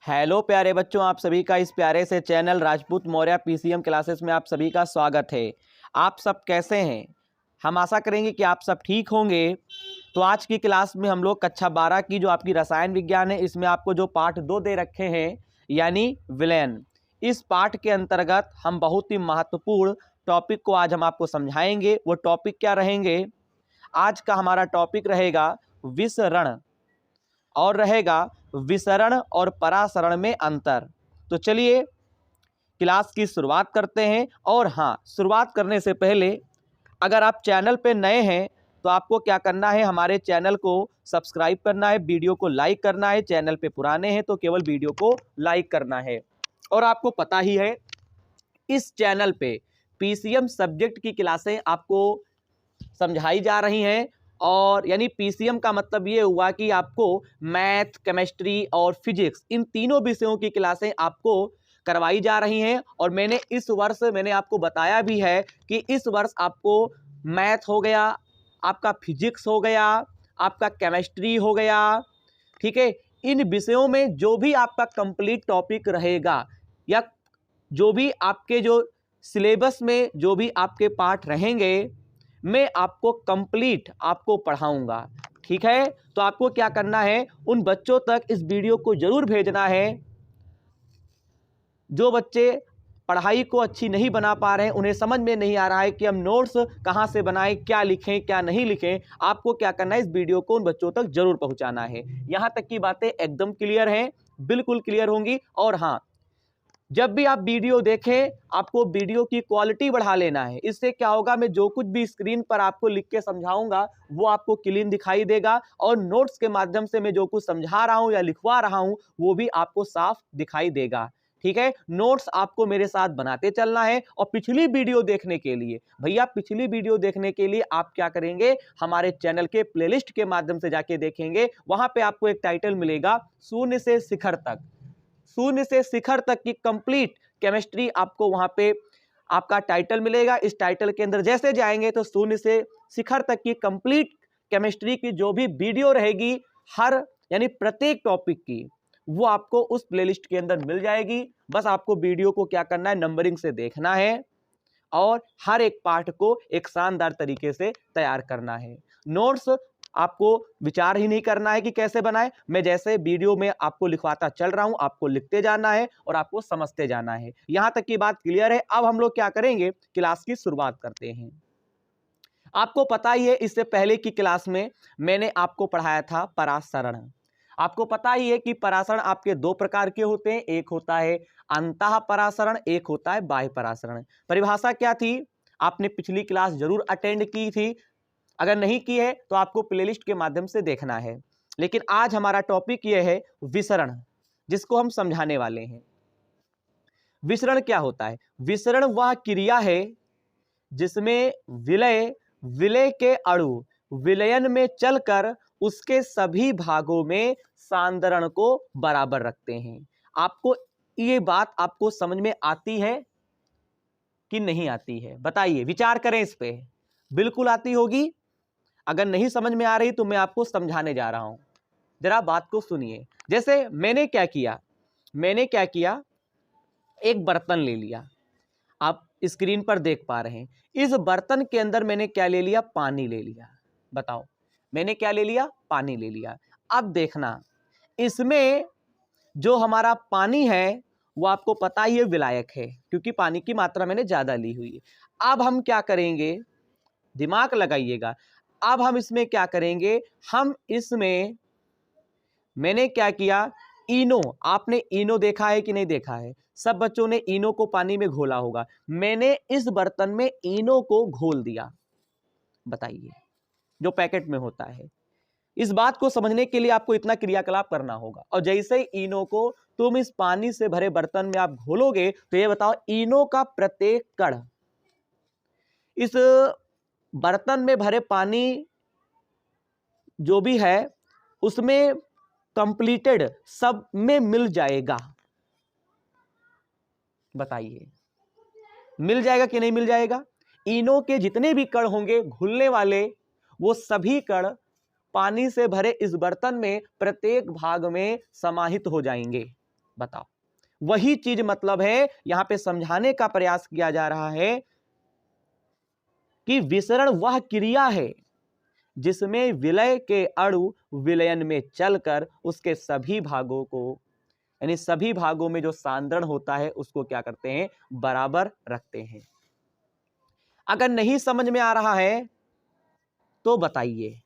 Hello प्यारे बच्चों, आप सभी का इस प्यारे से channel Rajput Maurya PCM classes में आप सभी का स्वागत है। आप सब कैसे हैं? हम आशा करेंगे कि आप सब ठीक होंगे। तो आज की क्लास में हम लोग कक्षा 12 की जो आपकी रसायन विज्ञान है, इसमें आपको जो पाठ 2 दे रखे हैं यानी विलयन, इस पाठ के अंतर्गत हम बहुत ही महत्वपूर्ण टॉपिक को आज हम आपको समझाएंगे। वो टॉपिक क्या रहेंगे? आज का हमारा टॉपिक रहेगा विसरण और रहेगा विसरण और परासरण में अंतर। तो चलिए क्लास की शुरुआत करते हैं। और हाँ, शुरुआत करने से पहले अगर आप चैनल पे नए हैं तो आपको क्या करना है, हमारे चैनल को सब्सक्राइब करना है, वीडियो को लाइक करना है। चैनल पे पुराने हैं तो केवल वीडियो को लाइक करना है। और आपको पता ही है इस चैनल पे पीसीएम सब्जेक्ट की क्लासें आपको समझाई जा रही हैं। और यानी पीसीएम का मतलब ये हुआ कि आपको मैथ, केमिस्ट्री और फिजिक्स, इन तीनों विषयों की क्लासें आपको करवाई जा रही हैं। और मैंने इस वर्ष आपको बताया भी है कि इस वर्ष आपको मैथ हो गया, आपका फिजिक्स हो गया, आपका केमिस्ट्री हो गया, ठीक है। इन विषयों में जो भी आपका कंप्लीट टॉपिक रहेगा या जो भी आपके जो सिलेबस में जो भी आपके पाठ रहेंगे, मैं आपको कंप्लीट आपको पढ़ाऊंगा, ठीक है। तो आपको क्या करना है, उन बच्चों तक इस वीडियो को जरूर भेजना है जो बच्चे पढ़ाई को अच्छी नहीं बना पा रहे हैं, उन्हें समझ में नहीं आ रहा है कि हम नोट्स कहां से बनाएं, क्या लिखें क्या नहीं लिखें। आपको क्या करना है, इस वीडियो को उन बच्चों तक जरूर पहुंचाना है। यहां तक की बातें एकदम क्लियर हैं, बिल्कुल क्लियर होंगी। और हाँ, जब भी आप वीडियो देखें आपको वीडियो की क्वालिटी बढ़ा लेना है। इससे क्या होगा, मैं जो कुछ भी स्क्रीन पर आपको लिख के समझाऊंगा वो आपको क्लीन दिखाई देगा, और नोट्स के माध्यम से मैं जो कुछ समझा रहा हूं या लिखवा रहा हूं वो भी आपको साफ दिखाई देगा, ठीक है। नोट्स आपको मेरे साथ बनाते चलना है। और पिछली वीडियो देखने के लिए भैया, पिछली वीडियो देखने के लिए आप क्या करेंगे, हमारे चैनल के प्लेलिस्ट के माध्यम से जाके देखेंगे। वहां पे आपको एक टाइटल मिलेगा, शून्य से शिखर तक, शून्य से शिखर तक की कंप्लीट केमिस्ट्री आपको वहां पे आपका टाइटल मिलेगा। इस टाइटल के अंदर जैसे जाएंगे तो शून्य से शिखर तक की कंप्लीट केमिस्ट्री की जो भी वीडियो रहेगी, हर यानी प्रत्येक टॉपिक की, वो आपको उस प्लेलिस्ट के अंदर मिल जाएगी। बस आपको वीडियो को क्या करना है, नंबरिंग से देखना है और हर एक पार्ट को एक शानदार तरीके से तैयार करना है। नोट्स आपको विचार ही नहीं करना है कि कैसे बनाए, मैं जैसे वीडियो में आपको लिखवाता चल रहा हूं, आपको लिखते जाना है और आपको समझते जाना है। यहां तक की बात क्लियर है। अब हम लोग क्या करेंगे, क्लास की शुरुआत करते हैं। आपको पता ही है, इससे पहले की क्लास में मैंने आपको पढ़ाया था परासरण। आपको पता ही है कि परासरण आपके दो प्रकार के होते हैं, एक होता है अंतः परासरण, एक होता है बाह्य परासरण। परिभाषा क्या थी, आपने पिछली क्लास जरूर अटेंड की थी, अगर नहीं की है तो आपको प्लेलिस्ट के माध्यम से देखना है। लेकिन आज हमारा टॉपिक यह है विसरण, जिसको हम समझाने वाले हैं। विसरण क्या होता है? विसरण वह क्रिया है जिसमें विलय, विलय के अणु विलयन में चलकर उसके सभी भागों में सांद्रण को बराबर रखते हैं। आपको ये बात आपको समझ में आती है कि नहीं आती है? बताइए, विचार करें इस पे। बिल्कुल आती होगी। अगर नहीं समझ में आ रही तो मैं आपको समझाने जा रहा हूं, जरा बात को सुनिए। जैसे मैंने क्या किया, एक बर्तन ले लिया, आप स्क्रीन पर देख पा रहे हैं। इस बर्तन के अंदर मैंने क्या ले लिया, पानी ले लिया। बताओ, मैंने क्या ले लिया, पानी ले लिया। अब देखना, इसमें जो हमारा पानी है वो आपको पता ही है विलायक है, क्योंकि पानी की मात्रा मैंने ज्यादा ली हुई है। अब हम क्या करेंगे, दिमाग लगाइएगा। अब हम इसमें क्या करेंगे, हम इसमें मैंने क्या किया, इनो, आपने इनो देखा है कि नहीं देखा है? सब बच्चों ने इनो को पानी में घोला होगा। मैंने इस बर्तन में इनो को घोल दिया। बताइए, जो पैकेट में होता है। इस बात को समझने के लिए आपको इतना क्रियाकलाप करना होगा। और जैसे ही इनो को तुम इस पानी से भरे बर्तन में आप घोलोगे तो ये बताओ, इनो का प्रत्येक कण इस बर्तन में भरे पानी जो भी है उसमें कंप्लीटेड सब में मिल जाएगा। बताइए, मिल जाएगा कि नहीं मिल जाएगा? इनो के जितने भी कण होंगे घुलने वाले, वो सभी कण पानी से भरे इस बर्तन में प्रत्येक भाग में समाहित हो जाएंगे। बताओ, वही चीज मतलब है यहां पे समझाने का प्रयास किया जा रहा है कि विसरण वह क्रिया है जिसमें विलय के अणु विलयन में चलकर उसके सभी भागों को, यानी सभी भागों में जो सांद्रण होता है उसको क्या करते हैं, बराबर रखते हैं। अगर नहीं समझ में आ रहा है तो बताइए,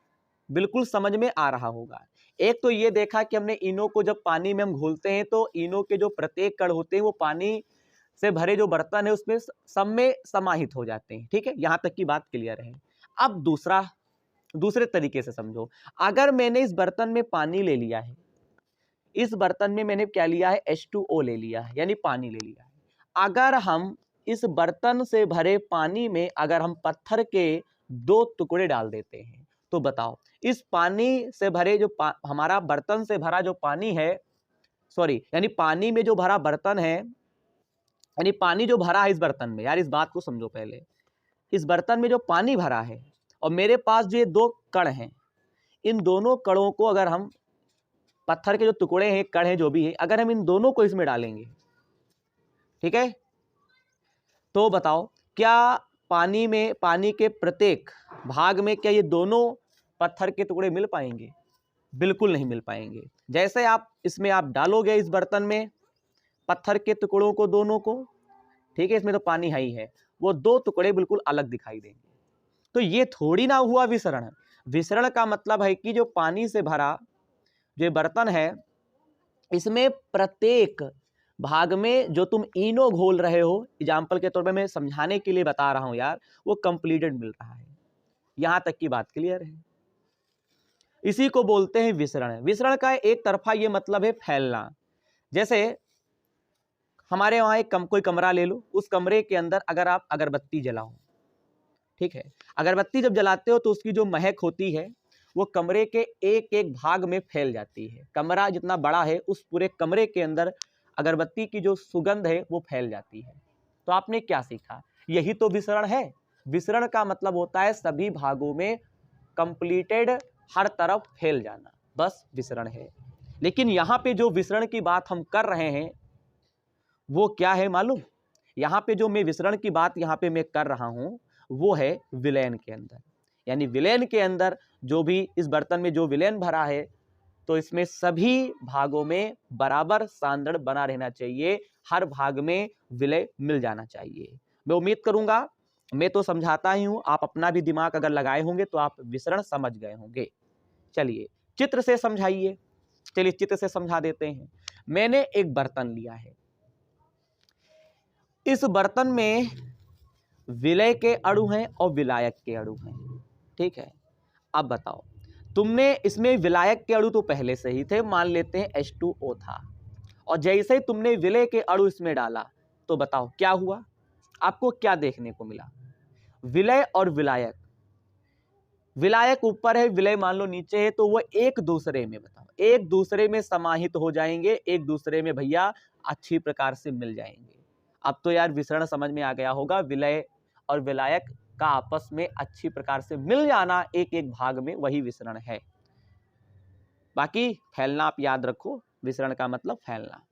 बिल्कुल समझ में आ रहा होगा। एक तो ये देखा कि हमने इनो को जब पानी में हम घोलते हैं तो इनो के जो प्रत्येक कण होते हैं वो पानी से भरे जो बर्तन है उसमें सब में समाहित हो जाते हैं। ठीक है, यहां तक की बात क्लियर है। अब दूसरे तरीके से समझो। अगर मैंने इस बर्तन में पानी ले लिया है, इस बर्तन में मैंने क्या लिया है, H2O ले लिया है, यानी पानी ले लिया है। अगर हम इस बर्तन से भरे पानी में अगर हम पत्थर के 2 टुकड़े डाल देते हैं तो बताओ, इस पानी से भरे जो हमारा बर्तन से भरा जो पानी है, सॉरी यानी पानी में जो भरा बर्तन है, यानी पानी जो भरा है इस बर्तन में, यार इस बात को समझो पहले, इस बर्तन में जो पानी भरा है और मेरे पास जो ये 2 कण हैं, इन दोनों कणों को अगर हम पत्थर के जो टुकड़े हैं, कण हैं, जो भी है, अगर हम इन दोनों को इसमें डालेंगे, ठीक है, तो बताओ क्या पानी में, पानी के प्रत्येक भाग में क्या ये दोनों पत्थर के टुकड़े मिल पाएंगे? बिल्कुल नहीं मिल पाएंगे। जैसे आप इसमें आप डालोगे इस बर्तन में पत्थर के टुकड़ों को दोनों को, ठीक है, इसमें तो पानी है ही है, वो 2 टुकड़े बिल्कुल अलग दिखाई देंगे। तो ये थोड़ी ना हुआ विसरण। विसरण का मतलब है कि जो पानी से भरा जो बर्तन है, इसमें प्रत्येक भाग में जो तुम इनो घोल रहे हो, एग्जाम्पल के तौर पे मैं समझाने के लिए बता रहा हूं यार, वो कंप्लीटेड मिल रहा है। यहां तक की बात क्लियर है। इसी को बोलते हैं विसरण। विसरण का एक तरफा ये मतलब है फैलना। जैसे हमारे वहां एक कोई कमरा ले लो, उस कमरे के अंदर अगर आप अगरबत्ती जलाओ, ठीक है, अगरबत्ती जब जलाते हो तो उसकी जो महक होती है वो कमरे के एक एक भाग में फैल जाती है। कमरा जितना बड़ा है उस पूरे कमरे के अंदर अगरबत्ती की जो सुगंध है वो फैल जाती है। तो आपने क्या सीखा, यही तो विसरण है। विसरण का मतलब होता है सभी भागों में कंप्लीटेड, हर तरफ फैल जाना, बस विसरण है। लेकिन यहां पे जो विसरण की बात हम कर रहे हैं वो क्या है मालूम? यहां पे जो मैं विसरण की बात यहां पे मैं कर रहा हूं वो है विलयन के अंदर। यानी विलयन के अंदर जो भी इस बर्तन में जो विलयन भरा है तो इसमें सभी भागों में बराबर सांद्रण बना रहना चाहिए, हर भाग में विलय मिल जाना चाहिए। मैं उम्मीद करूंगा, मैं तो समझाता ही हूं, आप अपना भी दिमाग अगर लगाए होंगे तो आप विसरण समझ गए होंगे। चलिए चित्र से समझाइए। चलिए चित्र से समझा देते हैं। मैंने एक बर्तन लिया है, इस बर्तन में विलय के अणु हैं और विलायक के अणु हैं, ठीक है। अब बताओ, तुमने इसमें विलायक के अणु तो पहले से ही थे, मान लेते हैं H2O था, और जैसे ही तुमने विलय के अणु इसमें डाला तो बताओ क्या हुआ, आपको क्या देखने को मिला? विलय और विलायक, विलायक ऊपर है, विलय मान लो नीचे है, तो वो एक दूसरे में, बताओ, एक दूसरे में समाहित हो जाएंगे, एक दूसरे में भैया अच्छी प्रकार से मिल जाएंगे। अब तो यार विसरण समझ में आ गया होगा, विलय और विलायक का आपस में अच्छी प्रकार से मिल जाना एक एक भाग में, वही विसरण है। बाकी फैलना आप याद रखो, विसरण का मतलब फैलना।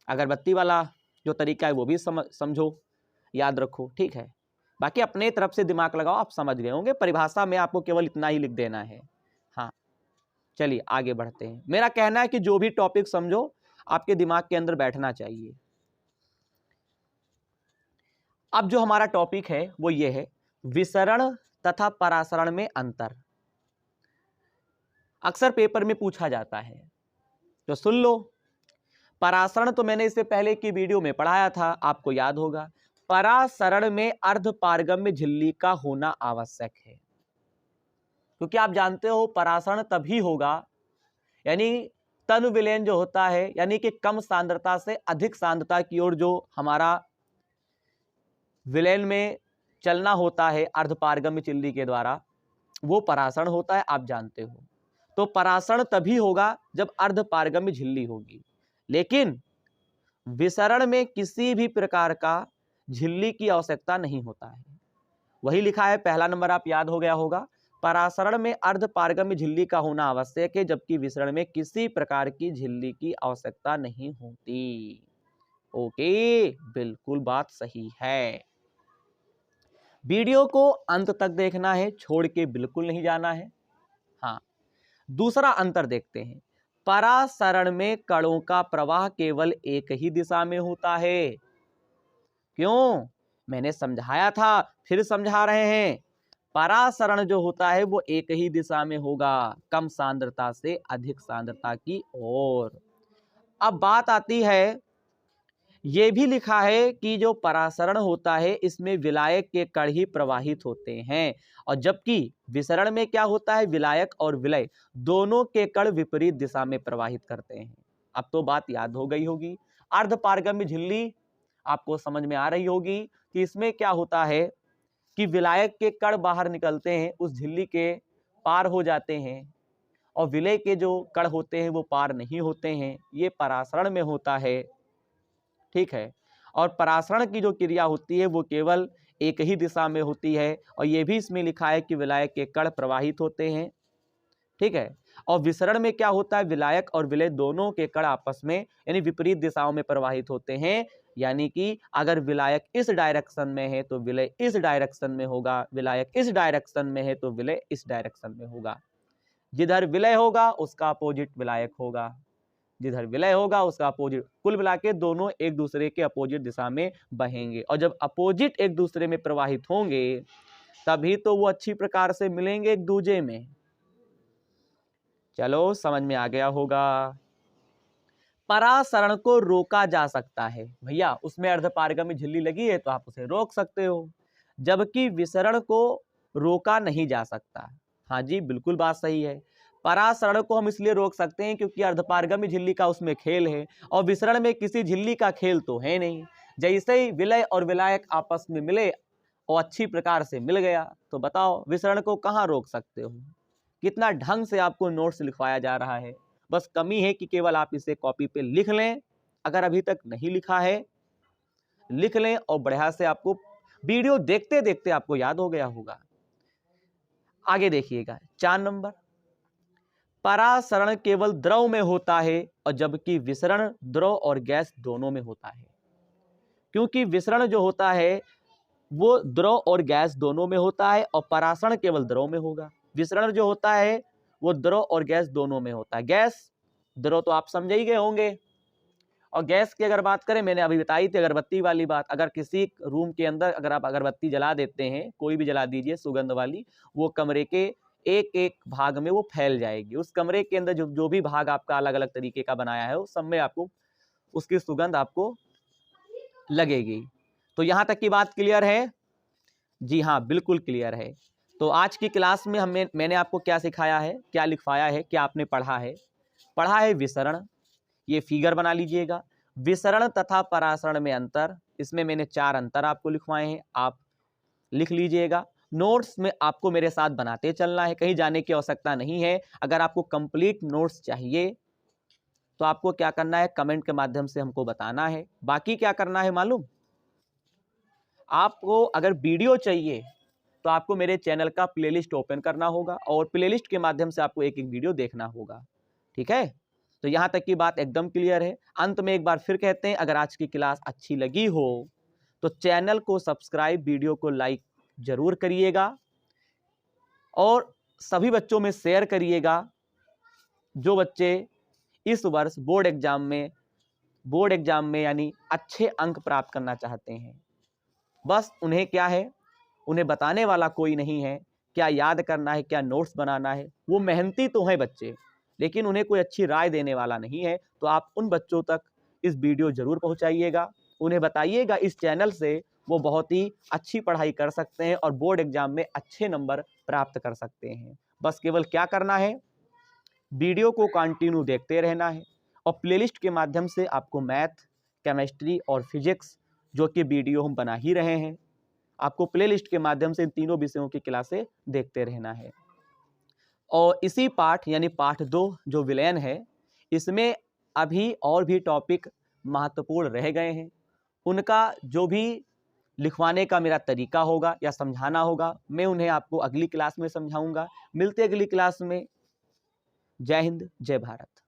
अगरबत्ती वाला जो तरीका है वो भी समझो, याद रखो, ठीक है। बाकी अपने तरफ से दिमाग लगाओ, आप समझ गए होंगे। परिभाषा में आपको केवल इतना ही लिख देना है। हाँ चलिए आगे बढ़ते हैं। मेरा कहना है कि जो भी टॉपिक समझो आपके दिमाग के अंदर बैठना चाहिए। अब जो हमारा टॉपिक है वो ये है, विसरण तथा परासरण में अंतर। अक्सर पेपर में पूछा जाता है, तो सुन लो। परासरण तो मैंने इससे पहले की वीडियो में पढ़ाया था, आपको याद होगा। परासरण में अर्ध पारगम्य झिल्ली का होना आवश्यक है, क्योंकि आप जानते हो परासरण तभी होगा, यानी तनु विलयन जो होता है, यानी कि कम सांद्रता से अधिक सांद्रता की ओर जो हमारा विलयन में चलना होता है अर्धपारगम्य झिल्ली के द्वारा, वो परासरण होता है, आप जानते हो। तो परासरण तभी होगा जब अर्धपारगम्य झिल्ली होगी, लेकिन विसरण में किसी भी प्रकार का झिल्ली की आवश्यकता नहीं होता है। वही लिखा है, पहला नंबर आप याद हो गया होगा, परासरण में अर्धपारगम्य झिल्ली का होना आवश्यक है, जबकि विसरण में किसी प्रकार की झिल्ली की आवश्यकता नहीं होती। ओके, बिल्कुल बात सही है। वीडियो को अंत तक देखना है, छोड़ के बिल्कुल नहीं जाना है। हाँ, दूसरा अंतर देखते हैं। परासरण में कणों का प्रवाह केवल एक ही दिशा में होता है। क्यों? मैंने समझाया था, फिर समझा रहे हैं। परासरण जो होता है वो एक ही दिशा में होगा, कम सांद्रता से अधिक सांद्रता की ओर। अब बात आती है, ये भी लिखा है कि जो परासरण होता है इसमें विलायक के कण ही प्रवाहित होते हैं, और जबकि विसरण में क्या होता है, विलायक और विलय दोनों के कण विपरीत दिशा में प्रवाहित करते हैं। अब तो बात याद हो गई होगी। अर्धपारगम्य झिल्ली आपको समझ में आ रही होगी कि इसमें क्या होता है कि विलायक के कण बाहर निकलते हैं, उस झिल्ली के पार हो जाते हैं, और विलय के जो कण होते हैं वो पार नहीं होते हैं। ये परासरण में होता है, ठीक है। और परासरण की जो क्रिया होती है वो केवल एक ही दिशा में होती है, और ये भी इसमें लिखा है कि विलायक के कण प्रवाहित होते हैं, ठीक है। और विसरण में क्या होता है, विलायक और विलय दोनों के कण आपस में यानी विपरीत दिशाओं में प्रवाहित होते हैं। यानी कि अगर विलायक इस डायरेक्शन में है तो विलय इस डायरेक्शन में होगा, विलायक इस डायरेक्शन में है तो विलय इस डायरेक्शन में होगा। जिधर विलय होगा उसका अपोजिट विलायक होगा, जिधर विलय होगा उसका अपोजिट। कुल मिला के दोनों एक दूसरे के अपोजिट दिशा में बहेंगे, और जब अपोजिट एक दूसरे में प्रवाहित होंगे तभी तो वो अच्छी प्रकार से मिलेंगे एक दूजे में। चलो, समझ में आ गया होगा। परासरण को रोका जा सकता है भैया, उसमें अर्धपारगम्य झिल्ली लगी है तो आप उसे रोक सकते हो, जबकि विसरण को रोका नहीं जा सकता। हाँ जी, बिल्कुल बात सही है। परासरण को हम इसलिए रोक सकते हैं क्योंकि अर्धपारगम्य झिल्ली का उसमें खेल है, और विसरण में किसी झिल्ली का खेल तो है नहीं। जैसे ही विलय और विलायक आपस में मिले और अच्छी प्रकार से मिल गया, तो बताओ विसरण को कहाँ रोक सकते हो। कितना ढंग से आपको नोट्स लिखवाया जा रहा है। बस कमी है कि केवल आप इसे कॉपी पे लिख लें, अगर अभी तक नहीं लिखा है लिख लें, और बढ़िया से आपको वीडियो देखते देखते आपको याद हो गया होगा। आगे देखिएगा 4 नंबर। परासरण केवल द्रव में होता है, और जबकि विसरण द्रव और गैस दोनों में होता है। क्योंकि विसरण जो होता है वो द्रव और गैस दोनों में होता है, और परासरण केवल द्रव में होगा। विसरण जो होता है वो द्रव और गैस दोनों में होता है। गैस द्रव तो आप समझ ही गए होंगे, और गैस की अगर बात करें, मैंने अभी बताई थी अगरबत्ती वाली बात। अगर किसी रूम के अंदर अगर आप अगरबत्ती जला देते हैं, कोई भी जला दीजिए सुगंध वाली, वो कमरे के एक एक भाग में वो फैल जाएगी। उस कमरे के अंदर जो भी भाग आपका अलग अलग तरीके का बनाया है, उस सब में आपको उसकी सुगंध आपको लगेगी। तो यहाँ तक की बात क्लियर है? जी हाँ, बिल्कुल क्लियर है। तो आज की क्लास में मैंने आपको क्या सिखाया है, क्या लिखवाया है, क्या आपने पढ़ा है? पढ़ा है विसरण, ये फिगर बना लीजिएगा। विसरण तथा परासरण में अंतर, इसमें मैंने 4 अंतर आपको लिखवाए हैं, आप लिख लीजिएगा। नोट्स में आपको मेरे साथ बनाते चलना है, कहीं जाने की आवश्यकता नहीं है। अगर आपको कंप्लीट नोट्स चाहिए तो आपको क्या करना है, कमेंट के माध्यम से हमको बताना है। बाकी क्या करना है मालूम, आपको अगर वीडियो चाहिए तो आपको मेरे चैनल का प्लेलिस्ट ओपन करना होगा, और प्लेलिस्ट के माध्यम से आपको एक एक वीडियो देखना होगा, ठीक है। तो यहाँ तक की बात एकदम क्लियर है। अंत में एक बार फिर कहते हैं, अगर आज की क्लास अच्छी लगी हो तो चैनल को सब्सक्राइब, वीडियो को लाइक जरूर करिएगा, और सभी बच्चों में शेयर करिएगा जो बच्चे इस वर्ष बोर्ड एग्जाम में यानी अच्छे अंक प्राप्त करना चाहते हैं। बस उन्हें क्या है, उन्हें बताने वाला कोई नहीं है, क्या याद करना है, क्या नोट्स बनाना है। वो मेहनती तो हैं बच्चे, लेकिन उन्हें कोई अच्छी राय देने वाला नहीं है। तो आप उन बच्चों तक इस वीडियो जरूर पहुंचाइएगा, उन्हें बताइएगा इस चैनल से वो बहुत ही अच्छी पढ़ाई कर सकते हैं और बोर्ड एग्जाम में अच्छे नंबर प्राप्त कर सकते हैं। बस केवल क्या करना है, वीडियो को कंटिन्यू देखते रहना है, और प्लेलिस्ट के माध्यम से आपको मैथ, केमिस्ट्री और फिजिक्स जो कि वीडियो हम बना ही रहे हैं, आपको प्लेलिस्ट के माध्यम से इन तीनों विषयों की क्लासें देखते रहना है। और इसी पाठ यानी पाठ 2 जो विलयन है, इसमें अभी और भी टॉपिक महत्वपूर्ण रह गए हैं। उनका जो भी लिखवाने का मेरा तरीका होगा या समझाना होगा, मैं उन्हें आपको अगली क्लास में समझाऊंगा। मिलते अगली क्लास में। जय हिंद, जय भारत।